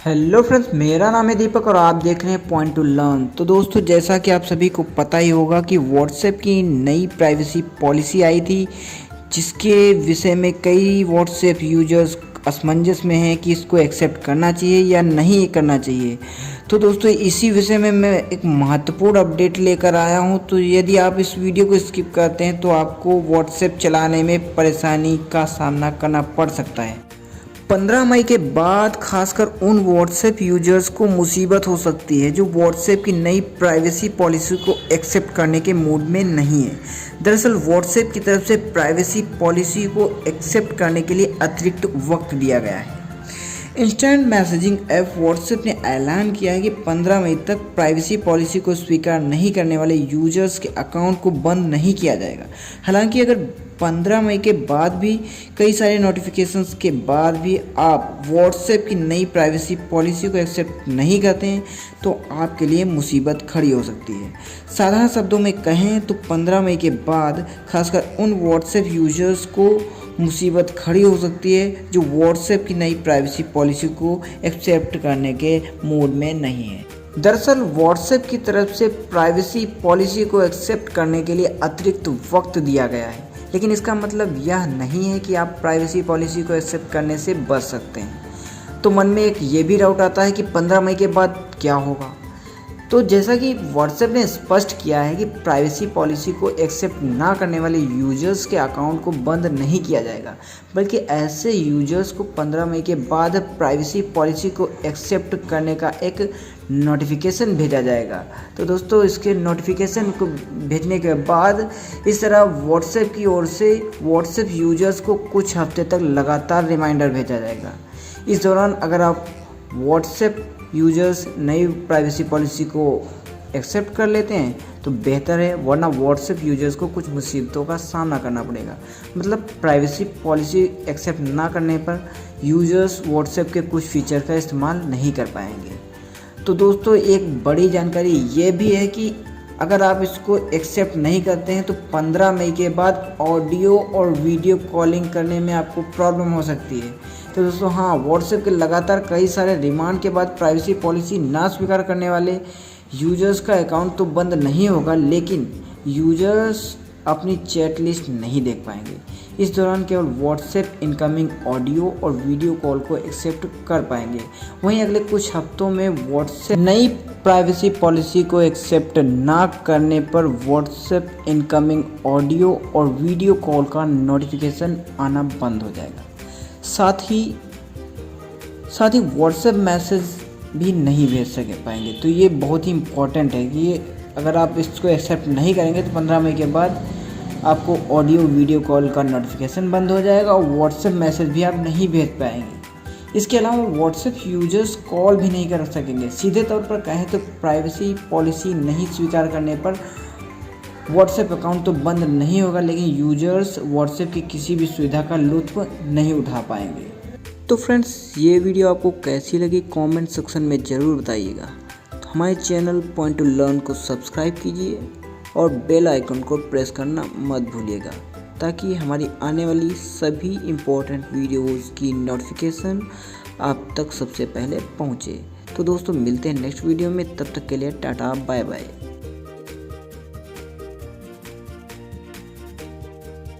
Hello friends, मेरा नाम है दीपक और आप देख रहे हैं पॉइंट टू लर्न। तो दोस्तों, जैसा कि आप सभी को पता ही होगा कि व्हाट्सएप की नई प्राइवेसी पॉलिसी आई थी, जिसके विषय में कई व्हाट्सएप यूजर्स असमंजस में हैं कि इसको एक्सेप्ट करना चाहिए या नहीं करना चाहिए। तो दोस्तों, इसी विषय में मैं एक महत्वपूर्ण अपडेट लेकर आया हूं। तो यदि आप इस वीडियो को स्किप करते हैं तो आपको व्हाट्सएप चलाने में परेशानी का सामना करना पड़ सकता है। 15 मई के बाद खासकर उन व्हाट्सएप यूजर्स को मुसीबत हो सकती है जो व्हाट्सएप की नई प्राइवेसी पॉलिसी को एक्सेप्ट करने के मूड में नहीं है। दरअसल व्हाट्सएप की तरफ से प्राइवेसी पॉलिसी को एक्सेप्ट करने के लिए अतिरिक्त वक्त दिया गया है। इंस्टेंट मैसेजिंग ऐप व्हाट्सएप ने ऐलान किया है कि 15 मई तक प्राइवेसी पॉलिसी को स्वीकार नहीं करने वाले यूजर्स के अकाउंट को बंद नहीं किया जाएगा। हालांकि अगर 15 मई के बाद भी कई सारे नोटिफिकेशंस के बाद भी आप व्हाट्सएप की नई प्राइवेसी पॉलिसी को एक्सेप्ट नहीं करते हैं तो आपके लिए मुसीबत खड़ी हो सकती है। साधारण शब्दों में कहें तो 15 मई के बाद खासकर उन व्हाट्सएप यूजर्स को मुसीबत खड़ी हो सकती है जो व्हाट्सएप की नई प्राइवेसी पॉलिसी को एक्सेप्ट करने के मूड में नहीं है। दरअसल व्हाट्सएप की तरफ से प्राइवेसी पॉलिसी को एक्सेप्ट करने के लिए अतिरिक्त वक्त दिया गया है, लेकिन इसका मतलब यह नहीं है कि आप प्राइवेसी पॉलिसी को एक्सेप्ट करने से बच सकते हैं। तो मन में एक ये भी डाउट आता है कि 15 मई के बाद क्या होगा। तो जैसा कि व्हाट्सएप ने स्पष्ट किया है कि प्राइवेसी पॉलिसी को एक्सेप्ट ना करने वाले यूजर्स के अकाउंट को बंद नहीं किया जाएगा, बल्कि ऐसे यूजर्स को 15 मई के बाद प्राइवेसी पॉलिसी को एक्सेप्ट करने का एक नोटिफिकेशन भेजा जाएगा। तो दोस्तों, इसके नोटिफिकेशन को भेजने के बाद इस तरह व्हाट्सएप की ओर से व्हाट्सएप यूजर्स को कुछ हफ्ते तक लगातार रिमाइंडर भेजा जाएगा। इस दौरान अगर आप व्हाट्सएप यूजर्स नई प्राइवेसी पॉलिसी को एक्सेप्ट कर लेते हैं तो बेहतर है, वरना व्हाट्सएप यूजर्स को कुछ मुसीबतों का सामना करना पड़ेगा। मतलब प्राइवेसी पॉलिसी एक्सेप्ट ना करने पर यूजर्स व्हाट्सएप के कुछ फीचर का इस्तेमाल नहीं कर पाएंगे। तो दोस्तों, एक बड़ी जानकारी ये भी है कि अगर आप इसको एक्सेप्ट नहीं करते हैं तो 15 मई के बाद ऑडियो और वीडियो कॉलिंग करने में आपको प्रॉब्लम हो सकती है। तो दोस्तों, हाँ, व्हाट्सएप के लगातार कई सारे रिमांड के बाद प्राइवेसी पॉलिसी ना स्वीकार करने वाले यूजर्स का अकाउंट तो बंद नहीं होगा, लेकिन यूजर्स अपनी चैट लिस्ट नहीं देख पाएंगे। इस दौरान केवल व्हाट्सएप इनकमिंग ऑडियो और वीडियो कॉल को एक्सेप्ट कर पाएंगे। वहीं अगले कुछ हफ्तों में व्हाट्सएप नई प्राइवेसी पॉलिसी को एक्सेप्ट ना करने पर व्हाट्सएप इनकमिंग ऑडियो और वीडियो कॉल का नोटिफिकेशन आना बंद हो जाएगा। साथ ही व्हाट्सएप मैसेज भी नहीं भेज पाएंगे। तो ये बहुत ही इम्पोर्टेंट है कि अगर आप इसको एक्सेप्ट नहीं करेंगे तो 15 मई के बाद आपको ऑडियो वीडियो कॉल का नोटिफिकेशन बंद हो जाएगा और व्हाट्सएप मैसेज भी आप नहीं भेज पाएंगे। इसके अलावा व्हाट्सएप यूजर्स कॉल भी नहीं कर सकेंगे। सीधे तौर पर कहें तो प्राइवेसी पॉलिसी नहीं स्वीकार करने पर व्हाट्सएप अकाउंट तो बंद नहीं होगा, लेकिन यूजर्स व्हाट्सएप की किसी भी सुविधा का लुत्फ नहीं उठा पाएंगे। तो फ्रेंड्स, ये वीडियो आपको कैसी लगी कमेंट सेक्शन में ज़रूर बताइएगा। तो हमारे चैनल पॉइंट टू लर्न को सब्सक्राइब कीजिए और बेल आइकन को प्रेस करना मत भूलिएगा, ताकि हमारी आने वाली सभी इम्पोर्टेंट वीडियोज़ की नोटिफिकेशन आप तक सबसे पहले पहुँचे। तो दोस्तों, मिलते हैं नेक्स्ट वीडियो में। तब तक के लिए टाटा बाय बाय।